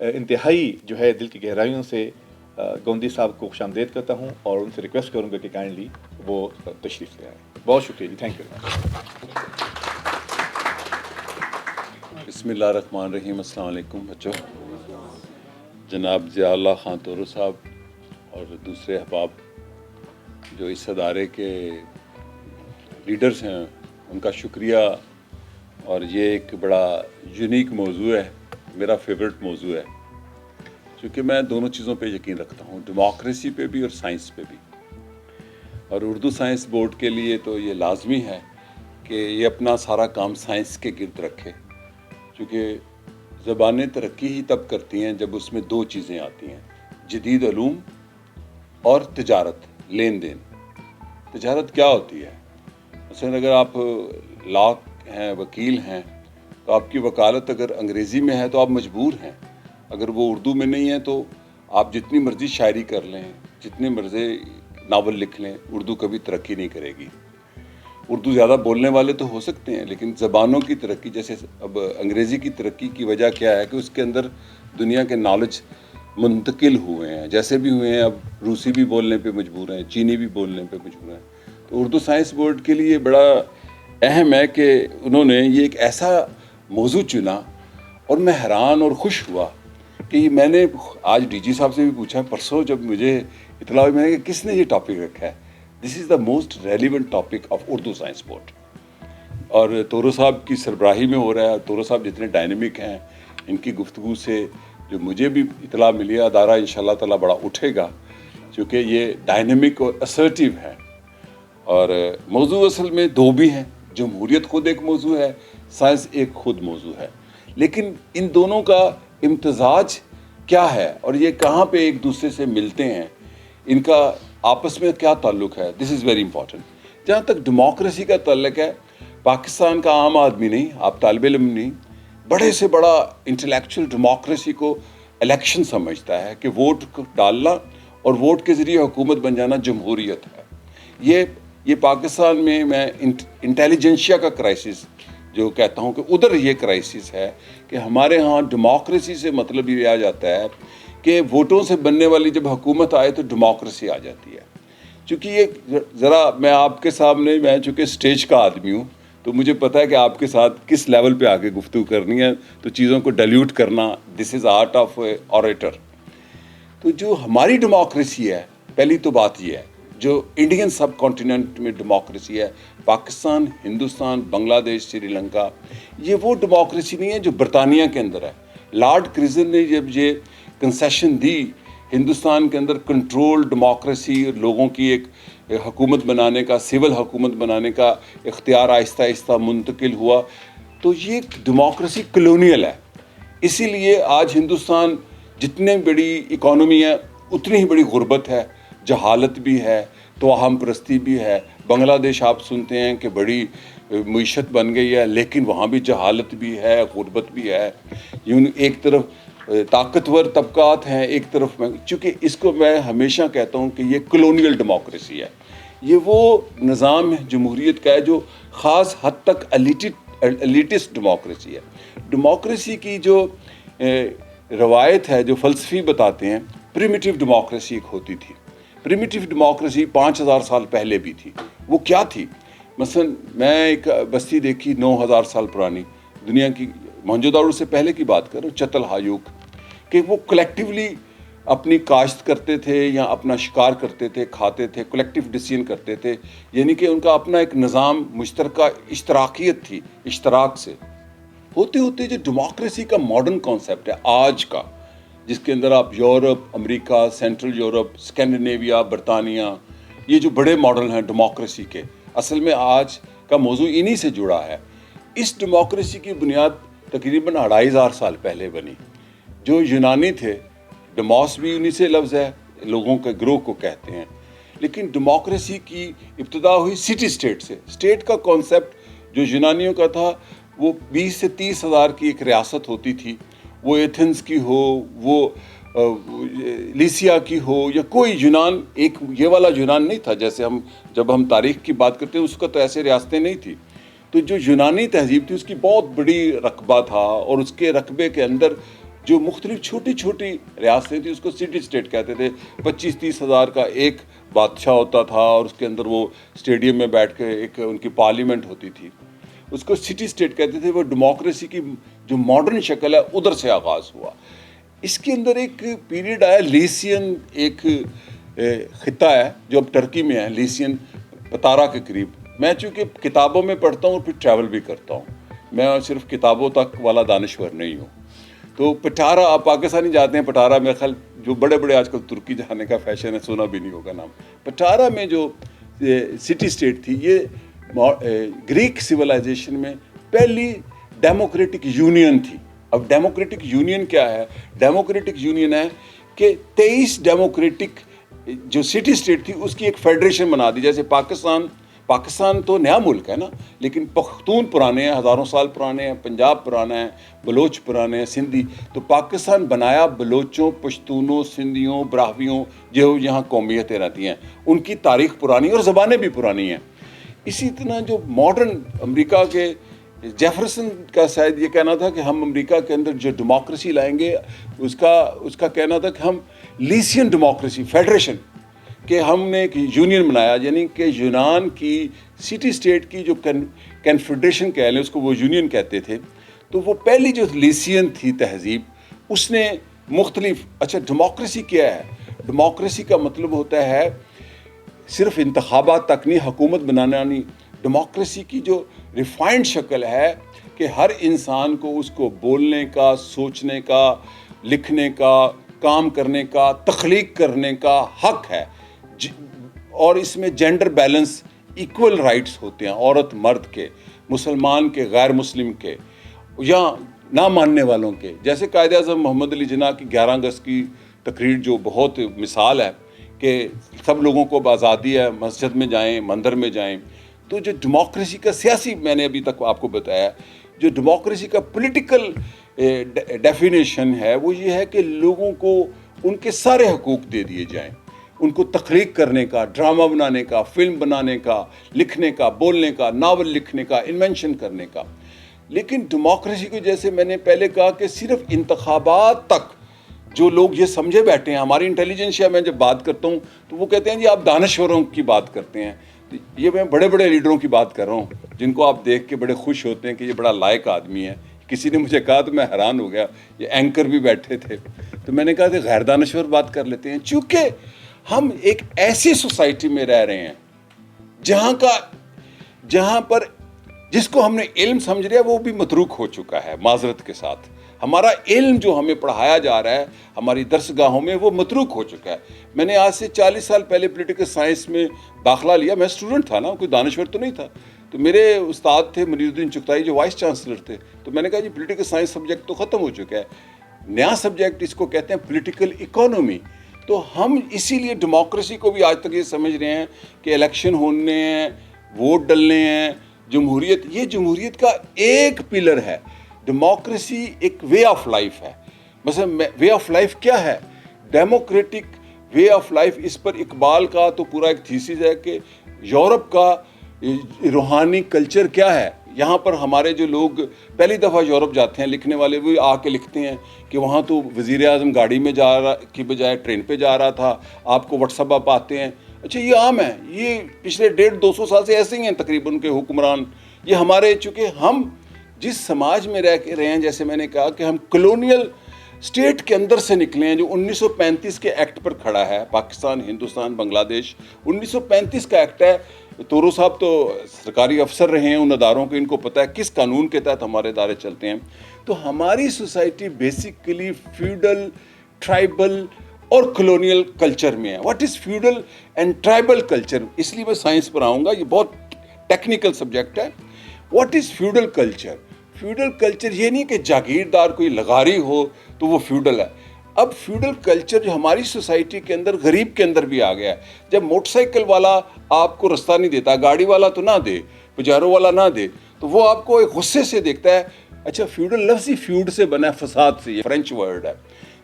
انتہائی جو ہے دل کی گہرائیوں سے گوندی صاحب کو خوش آمدید کرتا ہوں اور ان سے ریکویسٹ کروں گا کہ کائنڈلی وہ تشریف لے آئیں. بہت شکریہ جی، تھینک یو. بسم اللہ الرحمن الرحیم. السلام علیکم بچوں. جناب ضیاء اللہ خان طورو صاحب اور دوسرے احباب جو اس ادارے کے لیڈرز ہیں ان کا شکریہ. اور یہ ایک بڑا یونیک موضوع ہے، میرا فیورٹ موضوع ہے، چونکہ میں دونوں چیزوں پہ یقین رکھتا ہوں، ڈیموکریسی پہ بھی اور سائنس پہ بھی. اور اردو سائنس بورڈ کے لیے تو یہ لازمی ہے کہ یہ اپنا سارا کام سائنس کے گرد رکھے، کیونکہ زبانیں ترقی ہی تب کرتی ہیں جب اس میں دو چیزیں آتی ہیں، جدید علوم اور تجارت، لین دین. تجارت کیا ہوتی ہے؟ مثلا اگر آپ لا ہیں، وکیل ہیں، تو آپ کی وکالت اگر انگریزی میں ہے تو آپ مجبور ہیں. اگر وہ اردو میں نہیں ہے تو آپ جتنی مرضی شاعری کر لیں، جتنے مرضی ناول لکھ لیں، اردو کبھی ترقی نہیں کرے گی. اردو زیادہ بولنے والے تو ہو سکتے ہیں، لیکن زبانوں کی ترقی، جیسے اب انگریزی کی ترقی کی وجہ کیا ہے کہ اس کے اندر دنیا کے نالج منتقل ہوئے ہیں، جیسے بھی ہوئے ہیں. اب روسی بھی بولنے پہ مجبور ہیں، چینی بھی بولنے پہ مجبور ہیں. تو اردو سائنس بورڈ کے لیے بڑا اہم ہے کہ انہوں نے یہ ایک ایسا موضوع چنا، اور میں حیران اور خوش ہوا کہ میں نے آج ڈی جی صاحب سے بھی پوچھا، پرسوں جب مجھے اطلاع ہوئی، میں نے کہا کس نے یہ ٹاپک رکھا ہے؟ This is the most relevant topic of Urdu science board. اور طورو صاحب کی سربراہی میں ہو رہا ہے. اور طورو صاحب جتنے ڈائنمک ہیں، ان کی گفتگو سے جو مجھے بھی اطلاع ملی ہے، ادارہ انشاءاللہ تعالیٰ بڑا اٹھے گا، چونکہ یہ ڈائنمک اور اسرٹیو ہے. اور موضوع اصل میں دو بھی ہیں، جمہوریت خود ایک موضوع ہے، سائنس ایک خود موضوع ہے. لیکن ان دونوں کا امتزاج کیا ہے اور یہ کہاں پہ ایک دوسرے سے ملتے ہیں، ان کا آپس میں کیا تعلق ہے، دس از ویری امپورٹنٹ. جہاں تک ڈیموکریسی کا تعلق ہے، پاکستان کا عام آدمی نہیں، آپ طالب علم نہیں، بڑے سے بڑا انٹلیکچوئل ڈیموکریسی کو الیکشن سمجھتا ہے کہ ووٹ ڈالنا اور ووٹ کے ذریعے حکومت بن جانا جمہوریت ہے. یہ پاکستان میں انٹیلیجنشیا کا کرائسس جو کہتا ہوں کہ ادھر یہ کرائسس ہے کہ ہمارے ہاں ڈیموکریسی سے مطلب یہ آ جاتا ہے کہ ووٹوں سے بننے والی جب حکومت آئے تو ڈیموکریسی آ جاتی ہے. چونکہ یہ ذرا میں آپ کے سامنے، میں چونکہ اسٹیج کا آدمی ہوں تو مجھے پتہ ہے کہ آپ کے ساتھ کس لیول پہ آگے گفتگو کرنی ہے، تو چیزوں کو ڈیلیوٹ کرنا، دس از آرٹ آف اوریٹر. تو جو ہماری ڈیموکریسی ہے، پہلی تو بات یہ ہے، جو انڈین سب کانٹیننٹ میں ڈیموکریسی ہے، پاکستان، ہندوستان، بنگلہ دیش، سری لنکا، یہ وہ ڈیموکریسی نہیں ہے جو برطانیہ کے اندر ہے. لارڈ کرزن نے جب یہ کنسیشن دی ہندوستان کے اندر کنٹرول ڈیموکریسی، لوگوں کی ایک حکومت بنانے کا، سول حکومت بنانے کا اختیار آہستہ آہستہ منتقل ہوا، تو یہ ڈیموکریسی کلونیل ہے. اسی لیے آج ہندوستان جتنے بڑی اکانومی ہے اتنی ہی بڑی غربت ہے، جہالت بھی ہے، توہم پرستی بھی ہے. بنگلہ دیش آپ سنتے ہیں کہ بڑی معیشت بن گئی ہے، لیکن وہاں بھی جہالت بھی ہے، غربت بھی ہے. یوں ایک طرف طاقتور طبقات ہیں، ایک طرف میں، چونکہ اس کو میں ہمیشہ کہتا ہوں کہ یہ کلونیل ڈیموکریسی ہے. یہ وہ نظام جمہوریت کا ہے جو خاص حد تک ایلیٹسٹ ڈیموکریسی ہے. ڈیموکریسی کی جو روایت ہے، جو فلسفی بتاتے ہیں، پریمیٹیو ڈیموکریسی ایک ہوتی تھی. پریمیٹیو ڈیموکریسی 5000 سال پہلے بھی تھی. وہ کیا تھی؟ مثلا میں ایک بستی دیکھی 9000 سال پرانی، دنیا کی موہنجو داڑو سے پہلے کی بات کر رہا ہوں، چتل ہایوک، کہ وہ کلیکٹیولی اپنی کاشت کرتے تھے یا اپنا شکار کرتے تھے، کھاتے تھے، کلیکٹیو ڈیسیژن کرتے تھے. یعنی کہ ان کا اپنا ایک نظام مشترکہ اشتراکیت تھی، اشتراک سے. ہوتے ہوتے جو ڈیموکریسی کا ماڈرن کانسیپٹ ہے آج کا، جس کے اندر آپ یورپ، امریکہ، سینٹرل یورپ، اسکینڈینیویا، برطانیہ، یہ جو بڑے ماڈل ہیں ڈیموکریسی کے، اصل میں آج کا موضوع انہی سے جڑا ہے. اس ڈیموکریسی کی بنیاد تقریباً 2500 سال پہلے بنی. جو یونانی تھے، ڈیموس بھی انہی سے لفظ ہے، لوگوں کے گروہ کو کہتے ہیں. لیکن ڈیموکریسی کی ابتدا ہوئی سٹی اسٹیٹ سے. اسٹیٹ کا کانسیپٹ جو یونانیوں کا تھا، وہ 20 سے 30 ہزار کی ایک ریاست ہوتی تھی، وہ ایتھنز کی ہو، وہ لیسیا کی ہو، یا کوئی یونان، ایک یہ والا یونان نہیں تھا جیسے جب ہم تاریخ کی بات کرتے ہیں، اس کا تو ایسے ریاستیں نہیں تھی. تو جو یونانی تہذیب تھی اس کی بہت بڑی رقبہ تھا، اور اس کے رقبے کے اندر جو مختلف چھوٹی چھوٹی ریاستیں تھیں اس کو سٹی اسٹیٹ کہتے تھے. 25-30 ہزار کا ایک بادشاہ ہوتا تھا اور اس کے اندر وہ اسٹیڈیم میں بیٹھ کے ایک ان کی پارلیمنٹ ہوتی تھی, اس کو سٹی اسٹیٹ کہتے تھے. وہ ڈیموکریسی کی جو ماڈرن شکل ہے ادھر سے آغاز ہوا. اس کے اندر ایک پیریڈ آیا لیسین, ایک خطہ ہے جو اب ٹرکی میں ہے, لیسین پتارا کے قریب. میں چونکہ کتابوں میں پڑھتا ہوں اور پھر ٹریول بھی کرتا ہوں, میں صرف کتابوں تک والا دانشور نہیں ہوں. تو پٹارا, آپ پاکستانی جاتے ہیں پٹارا, میں خیال جو بڑے بڑے آج کل ترکی جانے کا فیشن ہے, سنا بھی نہیں ہوگا نام. پٹارا میں جو سٹی اسٹیٹ تھی, یہ گریک سویلائزیشن میں پہلی ڈیموکریٹک یونین تھی. اب ڈیموکریٹک یونین کیا ہے؟ ڈیموکریٹک یونین ہے کہ 23 ڈیموکریٹک جو سٹی اسٹیٹ تھی اس کی ایک فیڈریشن بنا دی. جیسے پاکستان تو نیا ملک ہے نا, لیکن پختون پرانے ہیں, ہزاروں سال پرانے ہیں, پنجاب پرانا ہے, بلوچ پرانے ہیں, سندھی. تو پاکستان بنایا بلوچوں, پشتونوں, سندھیوں, براہویوں, جو یہاں قومیتیں رہتی ہیں, ان کی تاریخ پرانی اور زبانیں بھی پرانی ہیں. اسی طرح جو ماڈرن امریکہ کے جیفرسن کا شاید یہ کہنا تھا کہ ہم امریکہ کے اندر جو ڈیموکریسی لائیں گے, اس کا کہنا تھا کہ ہم لیسین ڈیموکریسی فیڈریشن, کہ ہم نے ایک یونین بنایا, یعنی کہ یونان کی سٹی اسٹیٹ کی جو کنفیڈریشن کہہ لیں اس کو, وہ یونین کہتے تھے. تو وہ پہلی جو لیسین تھی تہذیب, اس نے مختلف. اچھا ڈیموکریسی کیا ہے؟ ڈیموکریسی کا مطلب ہوتا ہے صرف انتخابات تک نہیں, حکومت بنانا نہیں. ڈیموکریسی کی جو ریفائنڈ شکل ہے کہ ہر انسان کو اس کو بولنے کا, سوچنے کا, لکھنے کا, کام کرنے کا, تخلیق کرنے کا حق ہے. اور اس میں جینڈر بیلنس, ایکول رائٹس ہوتے ہیں, عورت مرد کے, مسلمان کے, غیر مسلم کے, یا نہ ماننے والوں کے. جیسے قائد اعظم محمد علی جناح کی 11 اگست کی تقریر جو بہت مثال ہے کہ سب لوگوں کو آزادی ہے, مسجد میں جائیں, مندر میں جائیں. تو جو ڈیموکریسی کا سیاسی, میں نے ابھی تک آپ کو بتایا, جو ڈیموکریسی کا پولیٹیکل ڈیفینیشن ہے وہ یہ ہے کہ لوگوں کو ان کے سارے حقوق دے دیے جائیں, ان کو تخلیق کرنے کا, ڈرامہ بنانے کا, فلم بنانے کا, لکھنے کا, بولنے کا, ناول لکھنے کا, انوینشن کرنے کا. لیکن ڈیموکریسی کو جیسے میں نے پہلے کہا کہ صرف انتخابات تک جو لوگ یہ سمجھے بیٹھے ہیں, ہماری انٹیلیجنس میں جب بات کرتا ہوں تو وہ کہتے ہیں جی آپ دانشوروں کی بات کرتے ہیں. یہ میں بڑے بڑے لیڈروں کی بات کر رہا ہوں جن کو آپ دیکھ کے بڑے خوش ہوتے ہیں کہ یہ بڑا لائق آدمی ہے. کسی نے مجھے کہا تو میں حیران ہو گیا, یہ اینکر بھی بیٹھے تھے, تو میں نے کہا کہ غیر دانشور بات کر لیتے ہیں. چونکہ ہم ایک ایسی سوسائٹی میں رہ رہے ہیں جہاں پر جس کو ہم نے علم سمجھ رہا ہے وہ بھی متروک ہو چکا ہے. معذرت کے ساتھ ہمارا علم جو ہمیں پڑھایا جا رہا ہے ہماری درسگاہوں میں وہ متروک ہو چکا ہے. میں نے آج سے 40 سال پہلے پولیٹیکل سائنس میں داخلہ لیا. میں اسٹوڈنٹ تھا نا, کوئی دانشور تو نہیں تھا. تو میرے استاد تھے منیر الدین چغتائی جو وائس چانسلر تھے. تو میں نے کہا جی پولیٹیکل سائنس سبجیکٹ تو ختم ہو چکا ہے, نیا سبجیکٹ اس کو کہتے ہیں پولیٹیکل اکانومی. تو ہم اسی لیے ڈیموکریسی کو بھی آج تک یہ سمجھ رہے ہیں کہ الیکشن ہونے ہیں, ووٹ ڈلنے ہیں, جمہوریت. یہ جمہوریت کا ایک پلر ہے. ڈیموکریسی ایک وے آف لائف ہے. مثلا وے آف لائف کیا ہے؟ Democratic way of life. اس پر اقبال کا تو پورا ایک تھیسس ہے کہ یورپ کا روحانی کلچر کیا ہے. یہاں پر ہمارے جو لوگ پہلی دفعہ یورپ جاتے ہیں لکھنے والے, وہ آ کے لکھتے ہیں کہ وہاں تو وزیر اعظم گاڑی میں جا رہا کی بجائے ٹرین پہ جا رہا تھا, آپ کو واٹس ایپ آتے ہیں. اچھا یہ عام ہے, یہ پچھلے 150-200 سال سے ایسے ہی ہیں تقریباً کے حکمران. یہ ہمارے, چونکہ ہم جس سماج میں رہ کے رہے ہیں, جیسے میں نے کہا کہ ہم کلونیل اسٹیٹ کے اندر سے نکلے ہیں جو 1935 کے ایکٹ پر کھڑا ہے. پاکستان, ہندوستان, بنگلہ دیش 1935 کا ایکٹ ہے. تورو صاحب تو سرکاری افسر رہے ہیں ان اداروں کے, ان کو پتہ ہے کس قانون کے تحت ہمارے ادارے چلتے ہیں. تو ہماری سوسائٹی بیسیکلی فیوڈل, ٹرائبل اور کلونیل کلچر میں ہے. What is feudal and tribal culture? اس لیے میں سائنس پر آؤں گا, یہ بہت ٹیکنیکل سبجیکٹ ہے. What is feudal culture? Feudal culture یہ نہیں کہ جاگیردار کوئی لغاری ہو تو وہ فیوڈل ہے. اب فیوڈل کلچر جو ہماری سوسائٹی کے اندر غریب کے اندر بھی آ گیا ہے. جب موٹر سائیکل والا آپ کو رستہ نہیں دیتا, گاڑی والا تو نہ دے, پجاروں والا نہ دے, تو وہ آپ کو ایک غصے سے دیکھتا ہے. اچھا فیوڈل لفظ ہی فیوڈ سے بنا ہے, فساد سے, یہ فرینچ ورڈ ہے.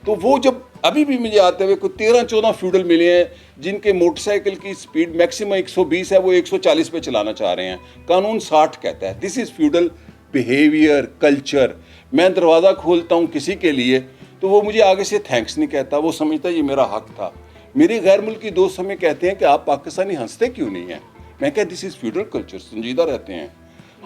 تو وہ جب ابھی بھی مجھے آتے ہوئے کوئی 13-14 فیوڈل ملے ہیں جن کے موٹر سائیکل کی سپیڈ میکسیمم 120 ہے, وہ 140 پہ چلانا چاہ رہے ہیں. قانون 60 کہتا ہے. This is feudal behaviour, culture. میں دروازہ کھولتا ہوں کسی کے لیے تو وہ مجھے آگے سے تھینکس نہیں کہتا, وہ سمجھتا یہ میرا حق تھا. میرے غیر ملکی دوست ہمیں کہتے ہیں کہ آپ پاکستانی ہنستے کیوں نہیں ہیں. میں کہا دس از فیوڈل کلچر, سنجیدہ رہتے ہیں.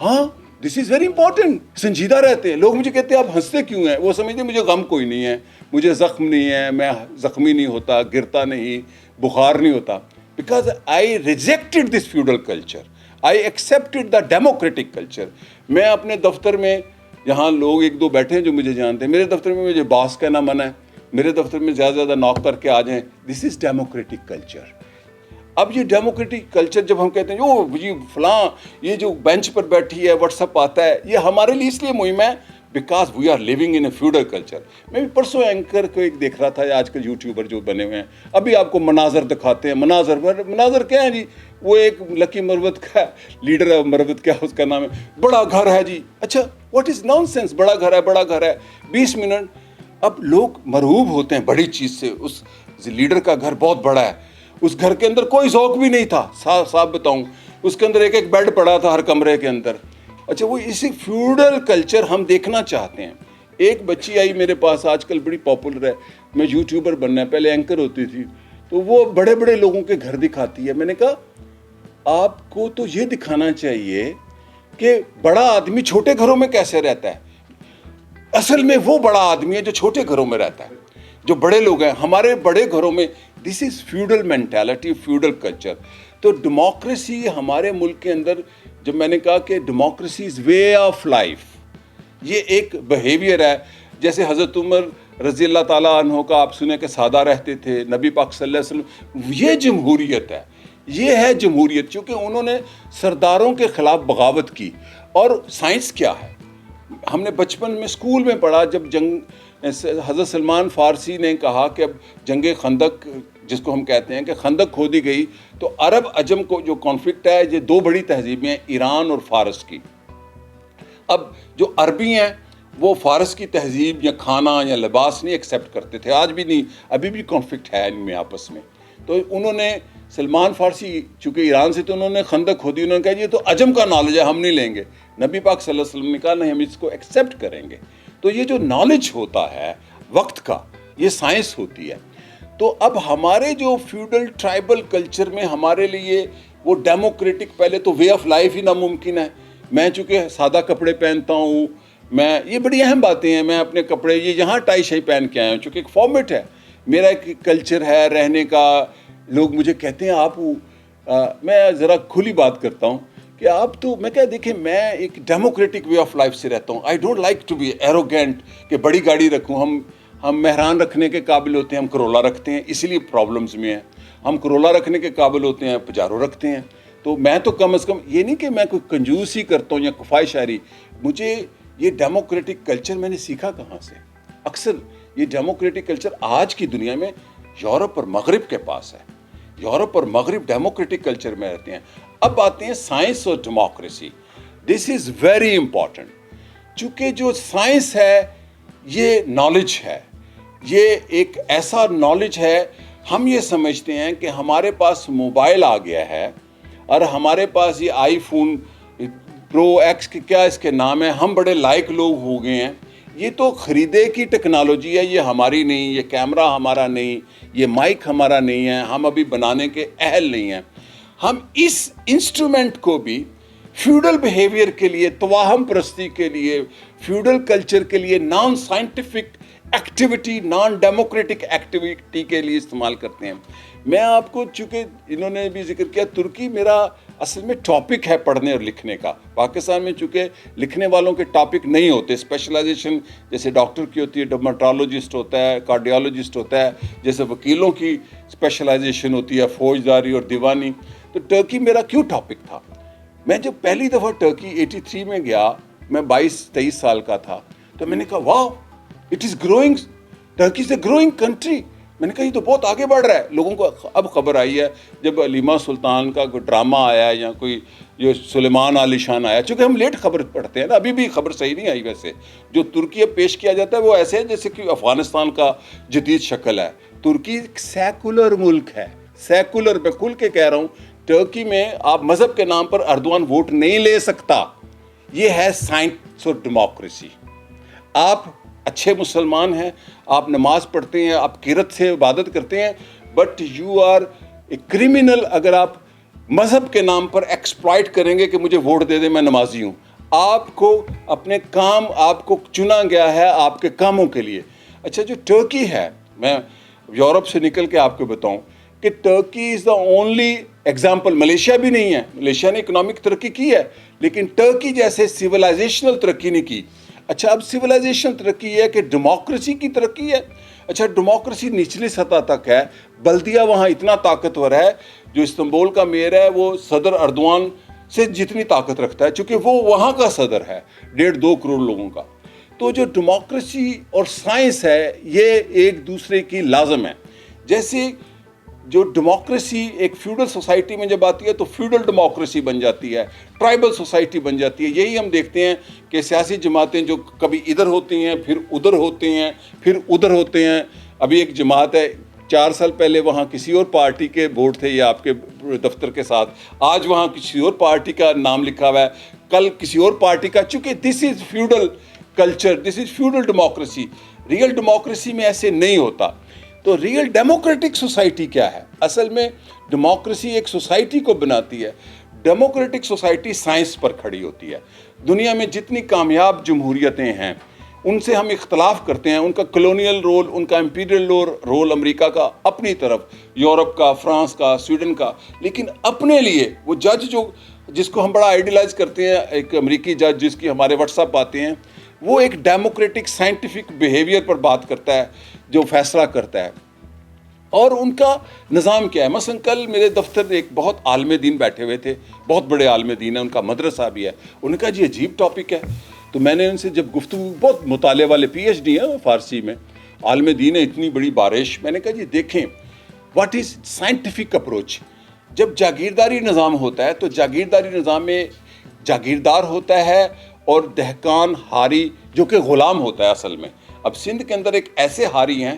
ہاں دس از ویری امپورٹنٹ, سنجیدہ رہتے ہیں. لوگ مجھے کہتے ہیں آپ ہنستے کیوں ہیں, وہ سمجھتے ہیں مجھے غم کوئی نہیں ہے, مجھے زخم نہیں ہے, میں زخمی نہیں ہوتا, گرتا نہیں, بخار نہیں ہوتا. Because I rejected this feudal culture, I accepted the democratic culture. میں اپنے دفتر میں, یہاں لوگ ایک دو بیٹھے ہیں جو مجھے جانتے ہیں, میرے دفتر میں مجھے باس کہنا منع ہے, میرے دفتر میں زیادہ زیادہ ناک کر کے آ جائیں. دس از ڈیموکریٹک کلچر. اب یہ ڈیموکریٹک کلچر جب ہم کہتے ہیں جو جی فلاں یہ جو بینچ پر بیٹھی ہے واٹس اپ آتا ہے, یہ ہمارے لیے اس لیے مہم ہے because we are living in a feudal culture. میں بھی پرسوں اینکر کو ایک دیکھ رہا تھا, آج کل یوٹیوبر جو بنے ہوئے ہیں, ابھی آپ کو مناظر دکھاتے ہیں. مناظر کیا ہے جی, وہ ایک لکی مروت کا لیڈر ہے, مروت کیا اس کا نام ہے, بڑا گھر ہے جی. اچھا واٹ از نان سینس, بڑا گھر ہے, بڑا گھر ہے, 20 منٹ. اب لوگ مرعوب ہوتے ہیں بڑی چیز سے, اس لیڈر کا گھر بہت بڑا ہے, اس گھر کے اندر کوئی ذوق بھی نہیں تھا, صاف بتاؤں, اس کے اندر ایک بیڈ پڑا تھا ہر کمرے کے اندر. اچھا وہ اسی فیوڈل کلچر ہم دیکھنا چاہتے ہیں. ایک بچی آئی میرے پاس, آج کل بڑی پاپولر ہے, میں یوٹیوبر بننا ہے, پہلے اینکر ہوتی تھی, تو وہ بڑے بڑے لوگوں کے گھر دکھاتی ہے. میں نے کہا آپ کو تو یہ دکھانا چاہیے کہ بڑا آدمی چھوٹے گھروں میں کیسے رہتا ہے. اصل میں وہ بڑا آدمی ہے جو چھوٹے گھروں میں رہتا ہے, جو بڑے لوگ ہیں ہمارے بڑے گھروں میں. دس از فیوڈل مینٹیلٹی, فیوڈل کلچر. تو ڈیموکریسی ہمارے ملک کے اندر, جب میں نے کہا کہ democracy is way of life, یہ ایک بیہیویئر ہے. جیسے حضرت عمر رضی اللہ تعالیٰ عنہ کا آپ سنیں کہ سادہ رہتے تھے, نبی پاک صلی اللہ علیہ وسلم, یہ جمہوریت ہے, یہ ہے جمہوریت. چونکہ انہوں نے سرداروں کے خلاف بغاوت کی. اور سائنس کیا ہے, ہم نے بچپن میں اسکول میں پڑھا, جب حضرت سلمان فارسی نے کہا کہ اب جنگ خندق جس کو ہم کہتے ہیں کہ خندق کھودی گئی, تو عرب عجم کو جو کانفلکٹ ہے, یہ دو بڑی تہذیبیں ہیں, ایران اور فارس کی. اب جو عربی ہیں وہ فارس کی تہذیب یا کھانا یا لباس نہیں ایکسیپٹ کرتے تھے, آج بھی نہیں, ابھی بھی کانفلکٹ ہے ان میں آپس میں. تو انہوں نے سلمان فارسی چونکہ ایران سے, تو انہوں نے خندق کھودی, انہوں نے کہا یہ تو عجم کا نالج ہے, ہم نہیں لیں گے. نبی پاک صلی اللہ علیہ وسلم نے کہا نہیں, ہم اس کو ایکسیپٹ کریں گے. تو یہ جو نالج ہوتا ہے وقت کا, یہ سائنس ہوتی ہے. تو اب ہمارے جو فیوڈل ٹرائبل کلچر میں ہمارے لیے وہ ڈیموکریٹک, پہلے تو وے آف لائف ہی ناممکن ہے. میں چونکہ سادہ کپڑے پہنتا ہوں, میں یہ بڑی اہم باتیں ہیں, میں اپنے کپڑے یہ یہاں ٹائی شائی پہن کے آیا ہوں, چونکہ ایک فارمیٹ ہے, میرا ایک کلچر ہے رہنے کا. لوگ مجھے کہتے ہیں آپ, میں ذرا کھلی بات کرتا ہوں کہ آپ تو, میں کہا دیکھیں میں ایک ڈیموکریٹک وے آف لائف سے رہتا ہوں. I don't like to be arrogant کہ بڑی گاڑی رکھوں. ہم مہران رکھنے کے قابل ہوتے ہیں, ہم کرولا رکھتے ہیں, اسی لیے پرابلمز میں ہیں. ہم کرولا رکھنے کے قابل ہوتے ہیں, پجارو رکھتے ہیں. تو میں تو کم از کم یہ نہیں کہ میں کوئی کنجوسی کرتا ہوں یا کفایت شاعری. مجھے یہ ڈیموکریٹک کلچر میں نے سیکھا کہاں سے؟ اکثر یہ ڈیموکریٹک کلچر آج کی دنیا میں یورپ اور مغرب کے پاس ہے. یورپ اور مغرب ڈیموکریٹک کلچر میں رہتے ہیں. اب آتے ہیں سائنس اور democracy. This is very important. چونکہ جو سائنس ہے یہ نالج ہے, یہ ایک ایسا نالج ہے. ہم یہ سمجھتے ہیں کہ ہمارے پاس موبائل آ گیا ہے اور ہمارے پاس یہ آئی فون پرو ایکس کیا اس کے نام ہے, ہم بڑے لائق لوگ ہو گئے ہیں. یہ تو خریدے کی ٹیکنالوجی ہے, یہ ہماری نہیں, یہ کیمرہ ہمارا نہیں, یہ مائک ہمارا نہیں ہے, ہم ابھی بنانے کے اہل نہیں ہیں. ہم اس انسٹرومنٹ کو بھی فیوڈل بیہیویئر کے لیے, توہم پرستی کے لیے, فیوڈل کلچر کے لیے, non scientific activity, naan democratic activity کے لیے استعمال کرتے ہیں. میں آپ کو, چونکہ انہوں نے بھی ذکر کیا, ترکی میرا اصل میں ٹاپک ہے پڑھنے اور لکھنے کا. پاکستان میں چونکہ لکھنے والوں کے ٹاپک نہیں ہوتے, اسپیشلائزیشن جیسے ڈاکٹر کی ہوتی ہے, ڈرماٹولوجسٹ ہوتا ہے, کارڈیالوجسٹ ہوتا ہے, جیسے وکیلوں کی اسپیشلائزیشن ہوتی ہے, فوجداری اور دیوانی. تو ٹرکی میرا کیوں ٹاپک تھا؟ میں جب پہلی دفعہ ٹرکی 83 میں گیا, میں 22-23 سال کا تھا, تو میں نے کہا wow it is growing, Turkey is a growing country. میں نے کہا یہ تو بہت آگے بڑھ رہا ہے. لوگوں کو اب خبر آئی ہے جب علیمہ سلطان کا کوئی ڈرامہ آیا یا کوئی جو سلیمان علی شان آیا, چونکہ ہم لیٹ خبر پڑھتے ہیں نا, ابھی بھی خبر صحیح نہیں آئی. ویسے جو ترکی اب پیش کیا جاتا ہے وہ ایسے ہے جیسے کہ افغانستان کا جدید شکل ہے. ترکی ایک سیکولر ملک ہے, سیکولر, میں کھل کے کہہ رہا ہوں. ٹرکی میں آپ مذہب کے نام پر اردوان ووٹ نہیں لے سکتا. یہ ہے سائنس اور ڈیموکریسی. آپ اچھے مسلمان ہیں, آپ نماز پڑھتے ہیں, آپ قرت سے عبادت کرتے ہیں, but you are a criminal اگر آپ مذہب کے نام پر ایکسپلائٹ کریں گے کہ مجھے ووٹ دے دیں میں نمازی ہوں. آپ کو اپنے کام, آپ کو چنا گیا ہے آپ کے کاموں کے لیے. اچھا جو ٹرکی ہے, میں یورپ سے نکل کے آپ کو بتاؤں کہ Turkey is the only example. Malaysia بھی نہیں ہے, ملیشیا نے اکنامک ترقی کی ہے لیکن ٹرکی جیسے سویلائزیشنل ترقی نہیں کی. اچھا اب سویلائزیشنل ترقی یہ ہے کہ ڈیموکریسی کی ترقی ہے. اچھا ڈیموکریسی نچلی سطح تک ہے, بلدیہ وہاں اتنا طاقتور ہے, جو استنبول کا میئر ہے وہ صدر اردوان سے جتنی طاقت رکھتا ہے چونکہ وہ وہاں کا صدر ہے 1.5-2 کروڑ لوگوں کا. تو جو ڈیموکریسی اور سائنس ہے یہ ایک دوسرے کی لازم ہے. جیسے جو ڈیموکریسی ایک فیوڈل سوسائٹی میں جب آتی ہے تو فیوڈل ڈیموکریسی بن جاتی ہے, ٹرائبل سوسائٹی بن جاتی ہے. یہی ہم دیکھتے ہیں کہ سیاسی جماعتیں جو کبھی ادھر ہوتی ہیں پھر ادھر ہوتے ہیں پھر ادھر ہوتے ہیں. ابھی ایک جماعت ہے 4 سال پہلے وہاں کسی اور پارٹی کے ووٹ تھے یا آپ کے دفتر کے ساتھ, آج وہاں کسی اور پارٹی کا نام لکھا ہوا ہے, کل کسی اور پارٹی کا. چونکہ دس از فیوڈل کلچر, دس از فیوڈل ڈیموکریسی. ریئل ڈیموکریسی میں ایسے نہیں ہوتا. تو ریئل ڈیموکریٹک سوسائٹی کیا ہے؟ اصل میں ڈیموکریسی ایک سوسائٹی کو بناتی ہے. ڈیموکریٹک سوسائٹی سائنس پر کھڑی ہوتی ہے. دنیا میں جتنی کامیاب جمہوریتیں ہیں ان سے ہم اختلاف کرتے ہیں, ان کا کلونیل رول, ان کا امپیریل رول امریکہ کا اپنی طرف, یورپ کا, فرانس کا, سویڈن کا, لیکن اپنے لیے وہ جج جس کو ہم بڑا آئیڈیلائز کرتے ہیں, ایک امریکی جج جس کی ہمارے واٹس ایپ آتے ہیں, وہ ایک ڈیموکریٹک سائنٹیفک بیہیویئر پر بات کرتا ہے جو فیصلہ کرتا ہے. اور ان کا نظام کیا ہے؟ مثلا کل میرے دفتر ایک بہت عالم دین بیٹھے ہوئے تھے, بہت بڑے عالم دین ہیں, ان کا مدرسہ بھی ہے. انہوں نے کہا جی عجیب ٹاپک ہے. تو میں نے ان سے جب گفتگو, بہت مطالعے والے PhD ہیں فارسی میں, عالم دین ہے, اتنی بڑی بارش. میں نے کہا جی دیکھیں واٹ از سائنٹیفک اپروچ. جب جاگیرداری نظام ہوتا ہے تو جاگیرداری نظام میں جاگیردار ہوتا ہے اور دہقان ہاری جو کہ غلام ہوتا ہے اصل میں. اب سندھ کے اندر ایک ایسے ہاری ہیں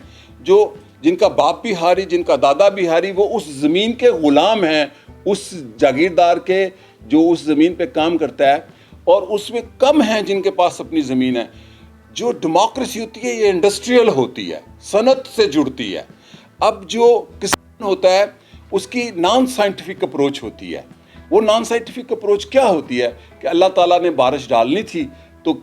جن کا باپ بھی ہاری, جن کا دادا بھی ہاری, وہ اس زمین کے غلام ہیں, اس جاگیردار کے جو اس زمین پہ کام کرتا ہے, اور اس میں کم ہیں جن کے پاس اپنی زمین ہے. جو ڈیموکریسی ہوتی ہے یہ انڈسٹریل ہوتی ہے, صنعت سے جڑتی ہے. اب جو کسان ہوتا ہے اس کی نان سائنٹیفک اپروچ ہوتی ہے. وہ نان سائنٹیفک اپروچ کیا ہوتی ہے کہ اللہ تعالیٰ نے بارش ڈالنی تھی تو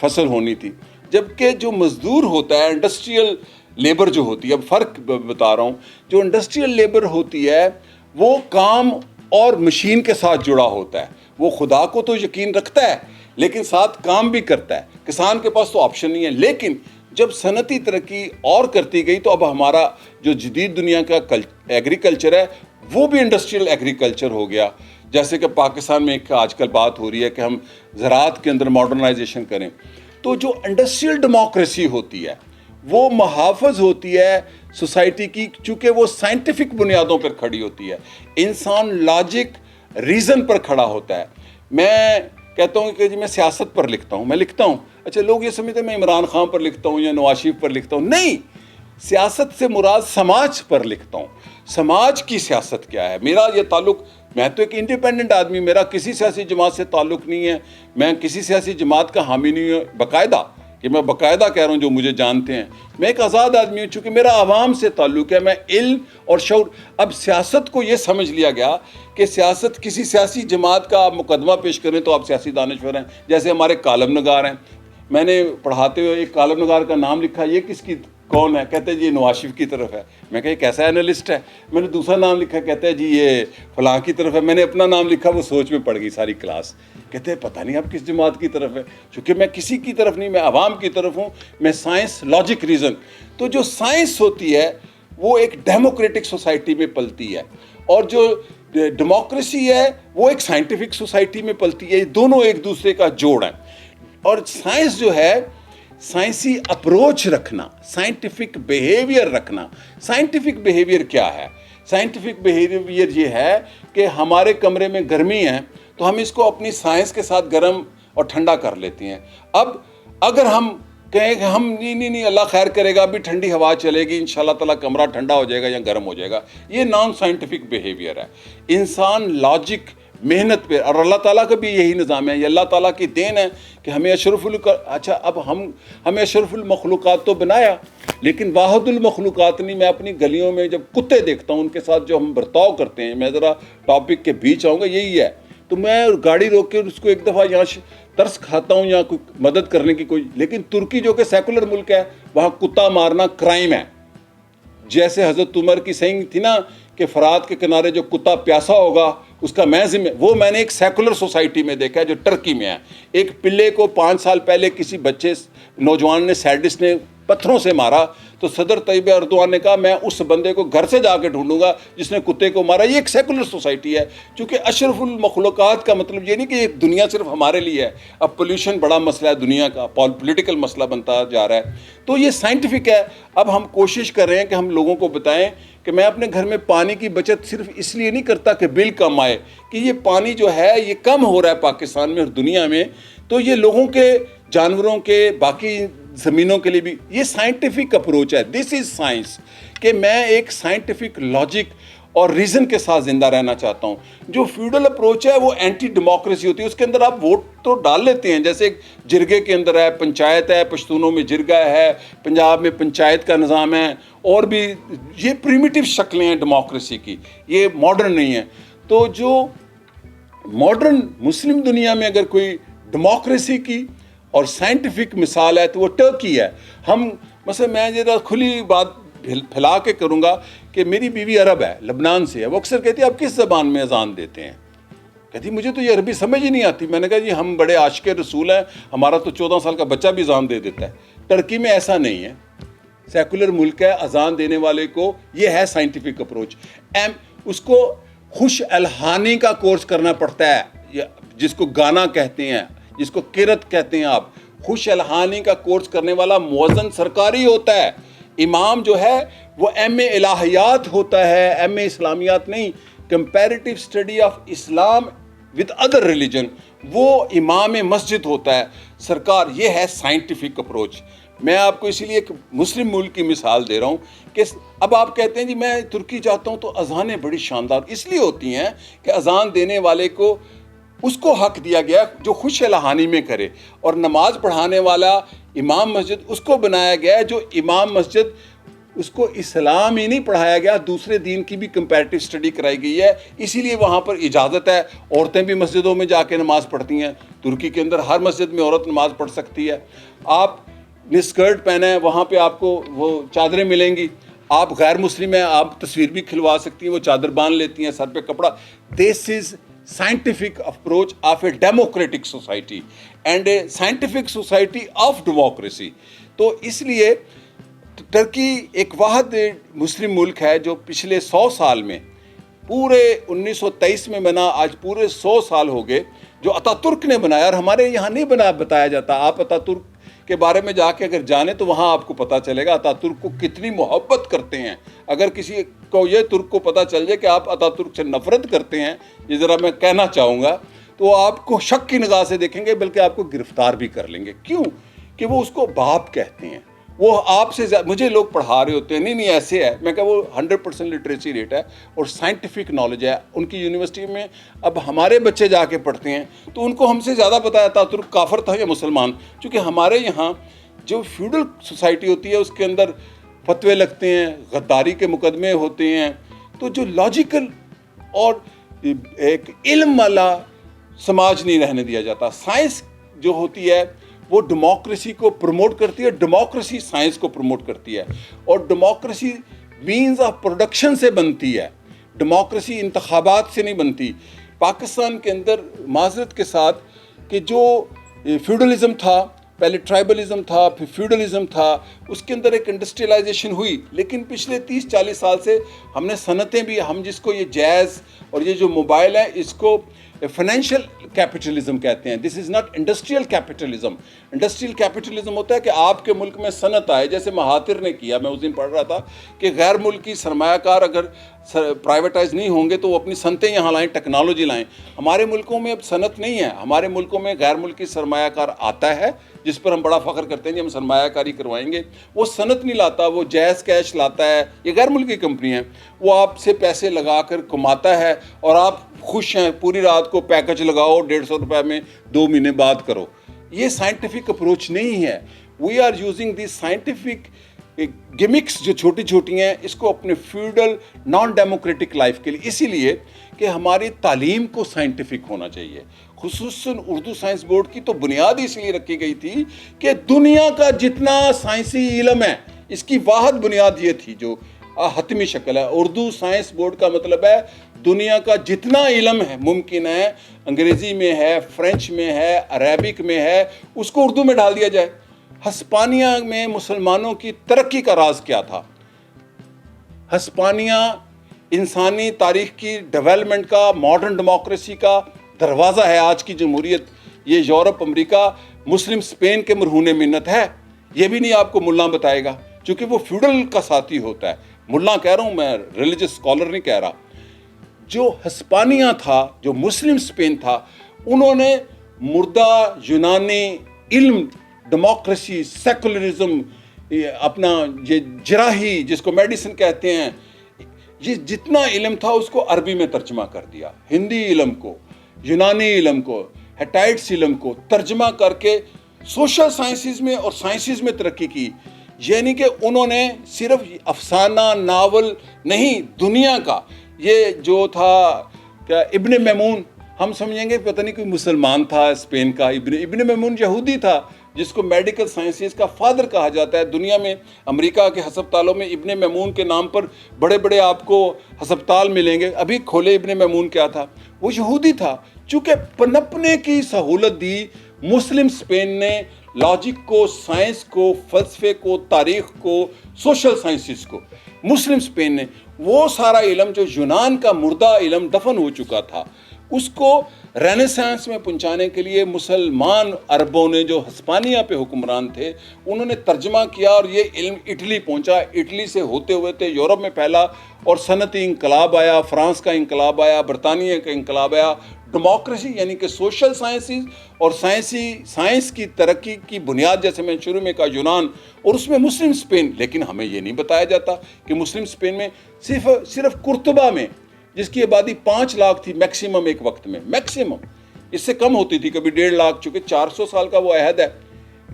فصل ہونی تھی. جبکہ جو مزدور ہوتا ہے, انڈسٹریل لیبر جو ہوتی ہے, اب فرق بتا رہا ہوں, جو انڈسٹریل لیبر ہوتی ہے وہ کام اور مشین کے ساتھ جڑا ہوتا ہے. وہ خدا کو تو یقین رکھتا ہے لیکن ساتھ کام بھی کرتا ہے. کسان کے پاس تو آپشن نہیں ہے. لیکن جب صنعتی ترقی اور کرتی گئی تو اب ہمارا جو جدید دنیا کا ایگریکلچر ہے وہ بھی انڈسٹریل ایگریکلچر ہو گیا. جیسے کہ پاکستان میں ایک آج کل بات ہو رہی ہے کہ ہم زراعت کے اندر ماڈرنائزیشن کریں. تو جو انڈسٹریل ڈیموکریسی ہوتی ہے وہ محافظ ہوتی ہے سوسائٹی کی, چونکہ وہ سائنٹیفک بنیادوں پر کھڑی ہوتی ہے. انسان لاجک ریزن پر کھڑا ہوتا ہے. میں کہتا ہوں کہ جی میں سیاست پر لکھتا ہوں, میں لکھتا ہوں, اچھا لوگ یہ سمجھتے ہیں میں عمران خان پر لکھتا ہوں یا نواز شریف پر لکھتا ہوں. نہیں, سیاست سے مراد سماج پر لکھتا ہوں. سماج کی سیاست کیا ہے؟ میرا یہ تعلق, میں تو ایک انڈیپینڈنٹ آدمی, میرا کسی سیاسی جماعت سے تعلق نہیں ہے, میں کسی سیاسی جماعت کا حامی نہیں ہوں. باقاعدہ کہ میں باقاعدہ کہہ رہا ہوں جو مجھے جانتے ہیں, میں ایک آزاد آدمی ہوں چونکہ میرا عوام سے تعلق ہے. میں علم اور شعور, اب سیاست کو یہ سمجھ لیا گیا کہ سیاست کسی سیاسی جماعت کا آپ مقدمہ پیش کریں تو آپ سیاسی دانشور ہیں. جیسے ہمارے کالم نگار ہیں, میں نے پڑھاتے ہوئے ایک کالم نگار کا نام لکھا, یہ کس کی کون ہے؟ کہتے ہیں جی یہ نواز شریف کی طرف ہے. میں کہا یہ کیسا اینالسٹ ہے؟ میں نے دوسرا نام لکھا, کہتے ہیں جی یہ فلاں کی طرف ہے. میں نے اپنا نام لکھا, وہ سوچ میں پڑ گئی ساری کلاس. کہتے ہیں پتہ نہیں آپ کس جماعت کی طرف ہے. چونکہ میں کسی کی طرف نہیں, میں عوام کی طرف ہوں. میں سائنس, لاجک, ریزن. تو جو سائنس ہوتی ہے وہ ایک ڈیموکریٹک سوسائٹی میں پلتی ہے, اور جو ڈیموکریسی ہے وہ ایک سائنٹیفک سوسائٹی میں پلتی ہے. یہ دونوں ایک دوسرے کا جوڑ ہیں. اور سائنس جو ہے, سائنسی اپروچ رکھنا, سائنٹیفک بیہیویئر رکھنا. سائنٹیفک بیہیویئر کیا ہے؟ سائنٹیفک بیہیویئر یہ ہے کہ ہمارے کمرے میں گرمی ہے تو ہم اس کو اپنی سائنس کے ساتھ گرم اور ٹھنڈا کر لیتے ہیں. اب اگر ہم کہیں کہ ہم نہیں اللہ خیر کرے گا, ابھی ٹھنڈی ہوا چلے گی, انشاءاللہ تعالیٰ کمرہ ٹھنڈا ہو جائے گا یا گرم ہو جائے گا, یہ نان سائنٹیفک بیہیویئر ہے. انسان لاجک محنت پہ. اور اللہ تعالیٰ کا بھی یہی نظام ہے. یہ اللہ تعالیٰ کی دین ہے کہ ہمیں اچھا اب ہمیں اشرف المخلوقات تو بنایا, لیکن واحد المخلوقات نہیں. میں اپنی گلیوں میں جب کتے دیکھتا ہوں ان کے ساتھ جو ہم برتاؤ کرتے ہیں, میں ذرا ٹاپک کے بیچ آؤں گا, یہی ہے. تو میں گاڑی روک کے اس کو ایک دفعہ یہاں ترس کھاتا ہوں یا کوئی مدد کرنے کی کوئی. لیکن ترکی جو کہ سیکولر ملک ہے, وہاں کتا مارنا کرائم ہے. جیسے حضرت عمر کی سینگ تھی نا کہ فرات کے کنارے جو کتا پیاسا ہوگا اس کا میں ذمہ, وہ میں نے ایک سیکولر سوسائٹی میں دیکھا ہے جو ٹرکی میں ہے. ایک پلے کو 5 سال پہلے کسی بچے نوجوان نے, سیڈس نے پتھروں سے مارا, تو صدر طیب اردوان نے کہا میں اس بندے کو گھر سے جا کے ڈھونڈوں گا جس نے کتے کو مارا. یہ ایک سیکولر سوسائٹی ہے. چونکہ اشرف المخلوقات کا مطلب یہ نہیں کہ یہ دنیا صرف ہمارے لیے ہے. اب پولیوشن بڑا مسئلہ ہے دنیا کا, پولیٹیکل مسئلہ بنتا جا رہا ہے. تو یہ سائنٹیفک ہے. اب ہم کوشش کر رہے ہیں کہ ہم لوگوں کو بتائیں کہ میں اپنے گھر میں پانی کی بچت صرف اس لیے نہیں کرتا کہ بل کم آئے, کہ یہ پانی جو ہے یہ کم ہو رہا ہے پاکستان میں اور دنیا میں, تو یہ لوگوں کے, جانوروں کے, باقی زمینوں کے لیے بھی یہ سائنٹیفک اپروچ ہے. دس از سائنس, کہ میں ایک سائنٹیفک لاجک اور ریزن کے ساتھ زندہ رہنا چاہتا ہوں. جو فیوڈل اپروچ ہے وہ اینٹی ڈیموکریسی ہوتی ہے. اس کے اندر آپ ووٹ تو ڈال لیتے ہیں, جیسے ایک جرگے کے اندر ہے, پنچایت ہے, پشتونوں میں جرگہ ہے, پنجاب میں پنچایت کا نظام ہے, اور بھی یہ پریمیٹیو شکلیں ہیں ڈیموکریسی کی, یہ ماڈرن نہیں ہے. تو جو ماڈرن مسلم دنیا میں اگر کوئی ڈیموکریسی کی اور سائنٹیفک مثال ہے تو وہ ٹرکی ہے. ہم مثلا میں ذرا کھلی بات پھیلا کے کروں گا کہ میری بیوی عرب ہے, لبنان سے ہے. وہ اکثر کہتی ہے آپ کس زبان میں اذان دیتے ہیں؟ کہتی مجھے تو یہ عربی سمجھ ہی نہیں آتی. میں نے کہا جی ہم بڑے عاشق رسول ہیں, ہمارا تو 14 سال کا بچہ بھی اذان دے دیتا ہے. ٹرکی میں ایسا نہیں ہے, سیکولر ملک ہے. اذان دینے والے کو یہ ہے سائنٹیفک اپروچ. اس کو خوش الحانی کا کورس کرنا پڑتا ہے, جس کو گانا کہتے ہیں, جس کو قرت کہتے ہیں آپ. خوش الحانی کا کورس کرنے والا مؤذن سرکاری ہوتا ہے. امام جو ہے وہ ایم اے الہیات ہوتا ہے, ایم اے اسلامیات نہیں, comparative study of Islam with other religion, وہ امام مسجد ہوتا ہے سرکار. یہ ہے سائنٹیفک اپروچ. میں آپ کو اسی لیے ایک مسلم ملک کی مثال دے رہا ہوں کہ اب آپ کہتے ہیں جی میں ترکی جاتا ہوں تو اذانیں بڑی شاندار اس لیے ہوتی ہیں کہ اذان دینے والے کو اس کو حق دیا گیا جو خوش الحانی میں کرے, اور نماز پڑھانے والا امام مسجد اس کو بنایا گیا ہے جو امام مسجد, اس کو اسلام ہی نہیں پڑھایا گیا, دوسرے دین کی بھی کمپیریٹیو اسٹڈی کرائی گئی ہے. اسی لیے وہاں پر اجازت ہے, عورتیں بھی مسجدوں میں جا کے نماز پڑھتی ہیں. ترکی کے اندر ہر مسجد میں عورت نماز پڑھ سکتی ہے. آپ نے اسکرٹ پہنا ہے, وہاں پہ آپ کو وہ چادریں ملیں گی. آپ غیر مسلم ہیں, آپ تصویر بھی کھلوا سکتی ہیں, وہ چادر باندھ لیتی ہیں, سر پہ کپڑا. دس از scientific approach of a democratic society and a scientific society of democracy. تو اس لیے ٹرکی ایک واحد مسلم ملک ہے جو پچھلے 100 سال میں, پورے 1923 میں بنا, آج پورے 100 سال ہو گئے, جو اتا ترک نے بنایا. اور ہمارے یہاں نہیں بتایا جاتا. آپ اتا ترک کے بارے میں جا کے اگر جانیں تو وہاں آپ کو پتہ چلے گا اتا ترک کو کتنی محبت کرتے ہیں. اگر کسی کو یہ ترک کو پتہ چل جائے کہ آپ اتا ترک سے نفرت کرتے ہیں, یہ ذرا میں کہنا چاہوں گا, تو آپ کو شک کی نگاہ سے دیکھیں گے, بلکہ آپ کو گرفتار بھی کر لیں گے. کیوں کہ وہ اس کو باپ کہتے ہیں. وہ آپ سے مجھے لوگ پڑھا رہے ہوتے ہیں, نہیں ایسے ہے. میں کہا وہ 100% لٹریسی ریٹ ہے اور سائنٹیفک نالج ہے ان کی یونیورسٹی میں. اب ہمارے بچے جا کے پڑھتے ہیں تو ان کو ہم سے زیادہ پتہ ہے ترک کافر تھا یا مسلمان. چونکہ ہمارے یہاں جو فیوڈل سوسائٹی ہوتی ہے اس کے اندر فتوے لگتے ہیں, غداری کے مقدمے ہوتے ہیں. تو جو لاجیکل اور ایک علم والا سماج نہیں رہنے دیا جاتا. سائنس جو ہوتی ہے وہ ڈیموکریسی کو پروموٹ کرتی ہے, ڈیموکریسی سائنس کو پروموٹ کرتی ہے, اور ڈیموکریسی مینز آف پروڈکشن سے بنتی ہے. ڈیموکریسی انتخابات سے نہیں بنتی. پاکستان کے اندر معذرت کے ساتھ کہ جو فیوڈلزم تھا, پہلے ٹرائبلزم تھا, پھر فیوڈلزم تھا, اس کے اندر ایک انڈسٹریلائزیشن ہوئی. لیکن پچھلے 30-40 سال سے ہم نے صنعتیں بھی, ہم جس کو یہ جیز اور یہ جو موبائل ہے اس کو فائنینشیل کیپٹلزم کہتے ہیں. This is not industrial capitalism. Industrial capitalism ہوتا ہے کہ آپ کے ملک میں صنعت آئے, جیسے مہاتر نے کیا. میں اس دن پڑھ رہا تھا کہ غیر ملکی سرمایہ کار اگر پرائیویٹائز نہیں ہوں گے تو وہ اپنی صنعتیں یہاں لائیں, ٹیکنالوجی لائیں. ہمارے ملکوں میں اب صنعت نہیں ہے. ہمارے ملکوں میں غیر ملکی سرمایہ کار آتا ہے جس پر ہم بڑا فخر کرتے ہیں کہ ہم سرمایہ کاری کروائیں گے. وہ صنعت نہیں لاتا, وہ جیز کیش لاتا ہے. یہ غیر ملکی کمپنی ہے, وہ آپ سے پیسے لگا کر کماتا ہے اور آپ خوش ہیں, پوری رات کو پیکج لگاؤ 150 روپے میں 2 مہینے بعد کرو. یہ سائنٹیفک اپروچ نہیں ہے. We are using the scientific gimmicks جو چھوٹی چھوٹی ہیں, اس کو اپنے فیوڈل نان ڈیموکریٹک لائف کے لیے, اسی لیے کہ ہماری تعلیم کو سائنٹیفک ہونا چاہیے. خصوصاً اردو سائنس بورڈ کی تو بنیاد اس لیے رکھی گئی تھی کہ دنیا کا جتنا سائنسی علم ہے, اس کی واحد بنیاد یہ تھی جو حتمی شکل ہے. اردو سائنس بورڈ کا مطلب ہے دنیا کا جتنا علم ہے ممکن ہے, انگریزی میں ہے, فرینچ میں ہے, عربک میں ہے, اس کو اردو میں ڈال دیا جائے. ہسپانیہ میں مسلمانوں کی ترقی کا راز کیا تھا؟ ہسپانیہ انسانی تاریخ کی ڈیولپمنٹ کا, ماڈرن ڈیموکریسی کا دروازہ ہے. آج کی جمہوریت یہ یورپ, امریکہ, مسلم اسپین کے مرہون منت ہے. یہ بھی نہیں آپ کو ملا بتائے گا, چونکہ وہ فیوڈل کا ساتھی ہوتا ہے. ملا کہہ رہا ہوں میں, ریلیجس اسکالر نہیں کہہ رہا. جو ہسپانیہ تھا, جو مسلم اسپین تھا, انہوں نے مردہ یونانی علم, ڈیموکریسی, سیکولرزم, اپنا یہ جراحی جس کو میڈیسن کہتے ہیں, یہ جتنا علم تھا اس کو عربی میں ترجمہ کر دیا. ہندی علم کو, یونانی علم کو, ہیٹائٹس علم کو ترجمہ کر کے سوشل سائنسز میں اور سائنسز میں ترقی کی. یعنی کہ انہوں نے صرف افسانہ ناول نہیں, دنیا کا یہ جو تھا کیا ابن میمون, ہم سمجھیں گے پتہ نہیں کوئی مسلمان تھا اسپین کا. ابن میمون یہودی تھا جس کو میڈیکل سائنسز کا فادر کہا جاتا ہے. دنیا میں امریکہ کے ہسپتالوں میں ابن میمون کے نام پر بڑے بڑے آپ کو ہسپتال ملیں گے. ابھی کھولے ابن میمون کیا تھا, وہ یہودی تھا. چونکہ پنپنے کی سہولت دی مسلم اسپین نے لاجک کو, سائنس کو, فلسفے کو, تاریخ کو, سوشل سائنسز کو. مسلم اسپین نے وہ سارا علم جو یونان کا مردہ علم دفن ہو چکا تھا, اس کو رینیسانس میں پہنچانے کے لیے مسلمان عربوں نے جو ہسپانیہ پہ حکمران تھے, انہوں نے ترجمہ کیا اور یہ علم اٹلی پہنچا. اٹلی سے ہوتے ہوئے یورپ میں پھیلا اور صنعتی انقلاب آیا, فرانس کا انقلاب آیا, برطانیہ کا انقلاب آیا. ڈیموکریسی یعنی کہ سوشل سائنسز اور سائنس کی ترقی کی بنیاد, جیسے میں شروع میں کہا, یونان اور اس میں مسلم اسپین. لیکن ہمیں یہ نہیں بتایا جاتا کہ مسلم اسپین میں صرف قرطبہ میں, جس کی آبادی 5 لاکھ تھی میکسیمم ایک وقت میں, میکسیمم, اس سے کم ہوتی تھی, کبھی 1.5 لاکھ, چونکہ 400 سال کا وہ عہد ہے.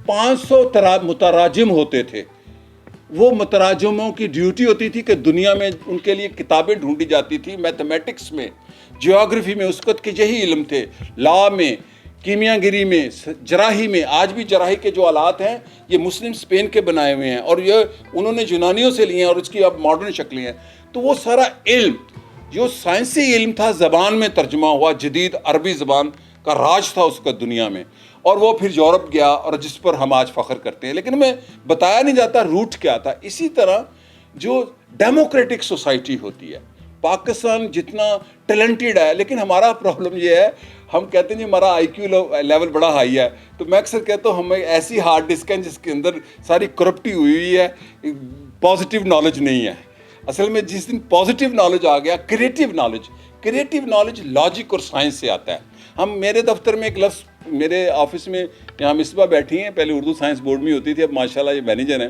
500 متراجم ہوتے تھے. وہ متراجموں کی ڈیوٹی ہوتی تھی کہ دنیا میں ان کے لیے کتابیں ڈھونڈی جاتی تھی. میتھمیٹکس میں, جیوگرافی میں اس وقت کے یہی علم تھے, لا میں, کیمیا گری میں, جراحی میں. آج بھی جراحی کے جو آلات ہیں یہ مسلم اسپین کے بنائے ہوئے ہیں اور یہ انہوں نے یونانیوں سے لیے ہیں اور اس کی اب ماڈرن شکلیں ہیں. تو وہ سارا علم جو سائنسی علم تھا زبان میں ترجمہ ہوا. جدید عربی زبان کا راج تھا اس کا دنیا میں, اور وہ پھر یورپ گیا اور جس پر ہم آج فخر کرتے ہیں. لیکن ہمیں بتایا نہیں جاتا روٹ کیا تھا. اسی طرح جو ڈیموکریٹک سوسائٹی ہوتی ہے, پاکستان جتنا ٹیلنٹڈ ہے, لیکن ہمارا پرابلم یہ ہے, ہم کہتے ہیں جی ہمارا آئی کیو لیول بڑا ہائی ہے, تو میں اکثر کہتا ہوں ہمیں ایسی ہارڈ ڈسک ہے جس کے اندر ساری کرپٹی ہوئی ہے, پازیٹیو نالج نہیں ہے. اصل میں جس دن پازیٹیو نالج آ گیا, کریٹیو نالج لاجک اور سائنس سے آتا ہے. میرے دفتر میں ایک لفظ, میرے آفس میں یہاں مصباح بیٹھی ہیں, پہلے اردو سائنس بورڈ میں ہوتی تھی, اب ماشاءاللہ یہ مینیجر ہیں,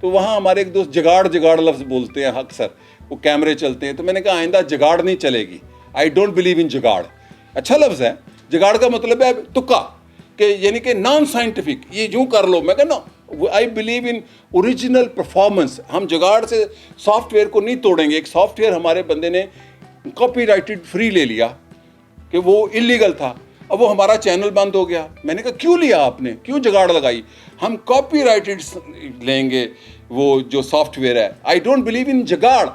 تو وہاں ہمارے ایک دوست جگاڑ لفظ بولتے ہیں اکثر, وہ کیمرے چلتے ہیں. تو میں نے کہا آئندہ جگاڑ نہیں چلے گی. I don't believe in jugaad. اچھا لفظ ہے, جگاڑ کا مطلب ہے تکا, کہ یعنی کہ نان سائنٹیفک, یہ یوں کر لو. میں کہا نا, I believe in original performance. ہم جگاڑ سے سافٹ ویئر کو نہیں توڑیں گے. ایک سافٹ ویئر ہمارے بندے نے کاپی رائٹڈ فری لے لیا کہ وہ انلیگل تھا, اب وہ ہمارا چینل بند ہو گیا. میں نے کہا کیوں لیا آپ نے, کیوں جگاڑ لگائی؟ ہم کاپی رائٹڈ لیں گے وہ جو سافٹ ویئر ہے. I don't believe in jugaad.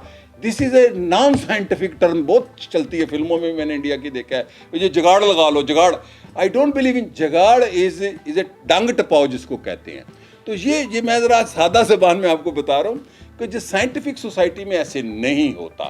This is a non scientific term, بہت چلتی ہے فلموں میں نے انڈیا کی دیکھا ہے, یہ جگاڑ لگا لو, جگاڑ. آئی ڈونٹ بلیو ان جگاڑ از اے ڈنگ ٹپاؤ جس کو کہتے ہیں. تو یہ میں ذرا سادہ زبان میں آپ کو بتا رہا ہوں کہ جو سائنٹیفک سوسائٹی میں ایسے نہیں ہوتا.